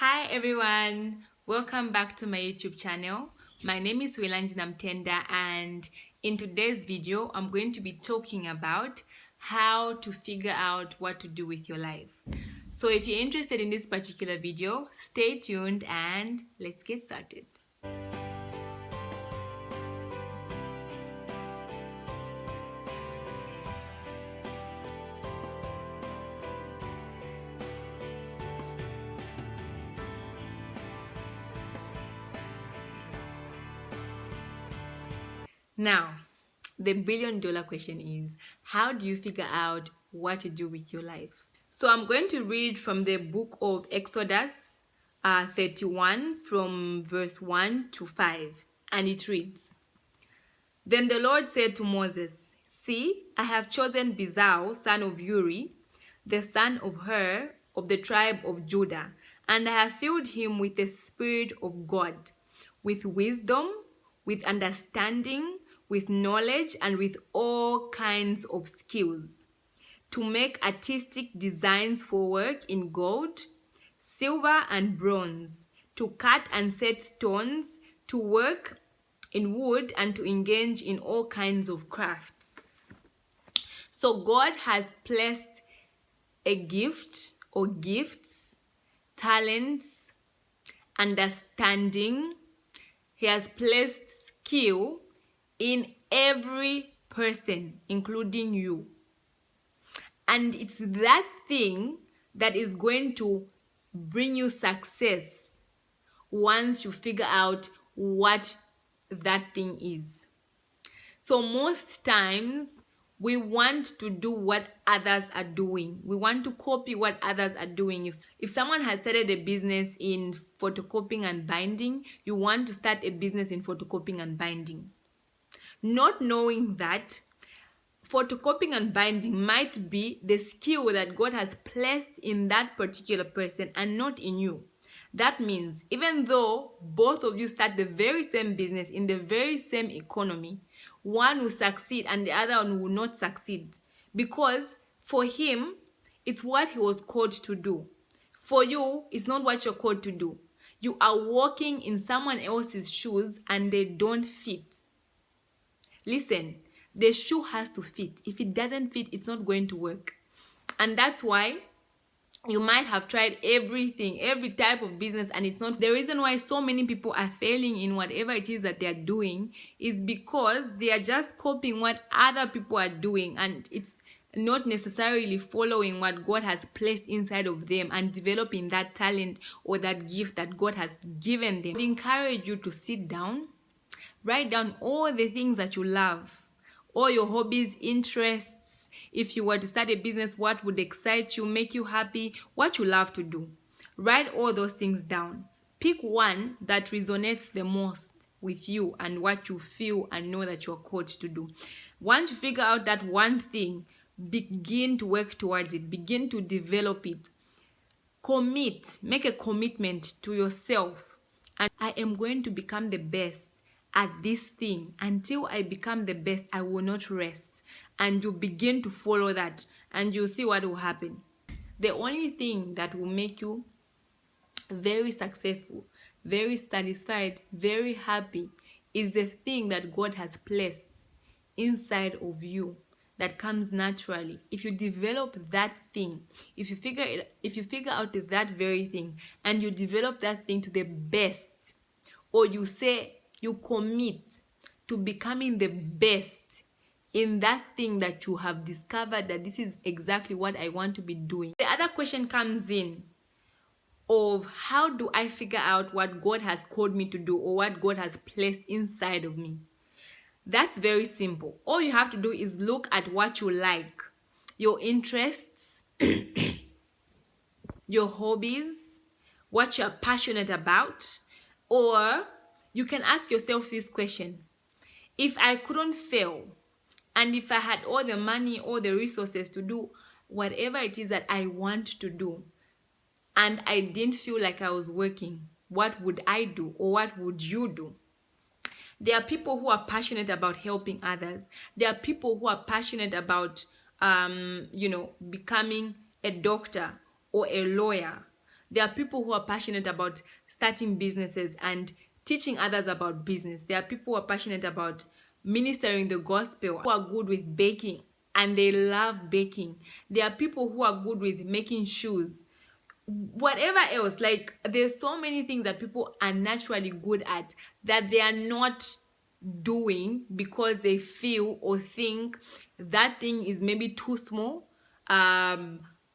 Hi everyone, welcome back to my YouTube channel. My name is Wilanjina Mtenda, and in today's video I'm going to be talking about how to figure out what to do with your life. So if you're interested in this particular video, stay tuned and let's get started. Now, the billion-dollar question is, how do you figure out what to do with your life? So I'm going to read from the book of Exodus 31 from verse 1 to 5, and it reads, Then the Lord said to Moses, See, I have chosen Bezalel, son of Uri, the son of Hur, of the tribe of Judah, and I have filled him with the Spirit of God, with wisdom, with understanding, with knowledge, and with all kinds of skills, to make artistic designs for work in gold, silver, and bronze, to cut and set stones, to work in wood, and to engage in all kinds of crafts. So God has placed a gift or gifts, talents, understanding. He has placed skill in every person, including you. And it's that thing that is going to bring you success once you figure out what that thing is. So most times we want to do what others are doing. We want to copy what others are doing. If someone has started a business in photocopying and binding, you want to start a business in photocopying and binding. Not knowing that photocopying and binding might be the skill that God has placed in that particular person and not in you. That means even though both of you start the very same business in the very same economy, one will succeed and the other one will not succeed, because for him it's what he was called to do. For you, it's not what you're called to do. You are walking in someone else's shoes and they don't fit. Listen, the shoe has to fit. If it doesn't fit, it's not going to work. And that's why you might have tried everything, every type of business, and it's not. The reason why so many people are failing in whatever it is that they're doing is because they are just copying what other people are doing, and it's not necessarily following what God has placed inside of them and developing that talent or that gift that God has given them. I encourage you to sit down, write down all the things that you love, all your hobbies, interests. If you were to start a business, what would excite you, make you happy, what you love to do. Write all those things down. Pick one that resonates the most with you and what you feel and know that you're called to do. Once you figure out that one thing, begin to work towards it. Begin to develop it. Commit. Make a commitment to yourself. And I am going to become the best at this thing. Until I become the best, I will not rest. And you begin to follow that, and you'll see what will happen. The only thing that will make you very successful, very satisfied, very happy is the thing that God has placed inside of you that comes naturally. If you develop that thing, if you figure out that very thing and you develop that thing to the best, or you say you commit to becoming the best in that thing that you have discovered that this is exactly what I want to be doing. The other question comes in of, how do I figure out what God has called me to do or what God has placed inside of me? That's very simple. All you have to do is look at what you like, your interests, your hobbies, what you're passionate about. Or you can ask yourself this question: if I couldn't fail, and if I had all the money, all the resources to do whatever it is that I want to do, and I didn't feel like I was working, what would I do, or what would you do? There are people who are passionate about helping others. There are people who are passionate about, becoming a doctor or a lawyer. There are people who are passionate about starting businesses and teaching others about business. There are people who are passionate about ministering the gospel, who are good with baking and they love baking. There are people who are good with making shoes. Whatever else, like there's so many things that people are naturally good at that they are not doing because they feel or think that thing is maybe too small,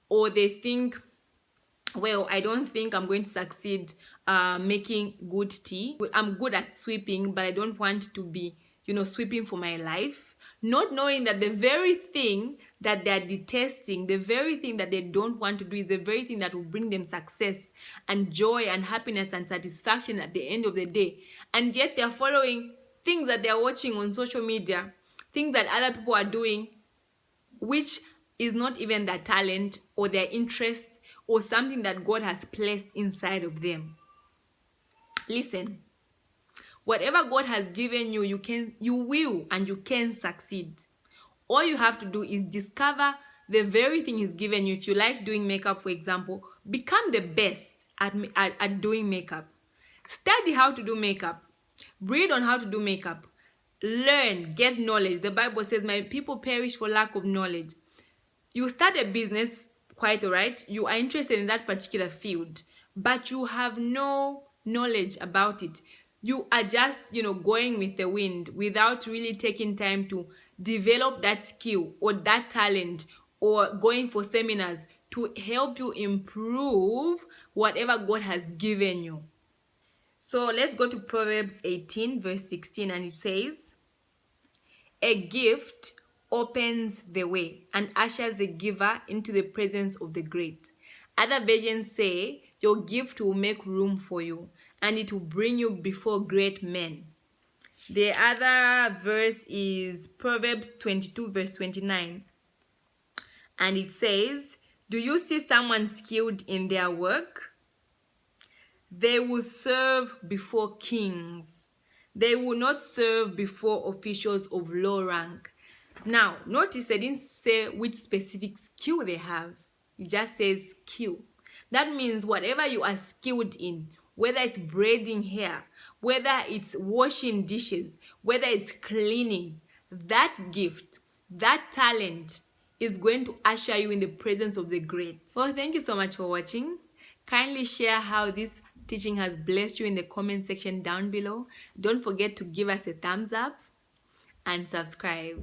or they think, well, I don't think I'm going to succeed making good tea. I'm good at sweeping, but I don't want to be, sweeping for my life. Not knowing that the very thing that they're detesting, the very thing that they don't want to do, is the very thing that will bring them success and joy and happiness and satisfaction at the end of the day. And yet they're following things that they're watching on social media, things that other people are doing, which is not even their talent or their interest or something that God has placed inside of them. Listen, whatever God has given you, you will and you can succeed. All you have to do is discover the very thing He's given you. If you like doing makeup, for example, become the best at doing makeup. Study how to do makeup. Read on how to do makeup. Learn, get knowledge. The Bible says, my people perish for lack of knowledge. You start a business, quite all right. You are interested in that particular field, but you have no knowledge about it. You are just, going with the wind without really taking time to develop that skill or that talent, or going for seminars to help you improve whatever God has given you. So let's go to Proverbs 18 verse 16, and it says, a gift opens the way and ushers the giver into the presence of the great. Other versions say, your gift will make room for you and it will bring you before great men. The other verse is Proverbs 22 verse 29. And it says, do you see someone skilled in their work? They will serve before kings. They will not serve before officials of low rank. Now, notice they didn't say which specific skill they have. It just says skill. That means whatever you are skilled in, whether it's braiding hair, whether it's washing dishes, whether it's cleaning, that gift, that talent is going to usher you in the presence of the great. Well, thank you so much for watching. Kindly share how this teaching has blessed you in the comment section down below. Don't forget to give us a thumbs up and subscribe.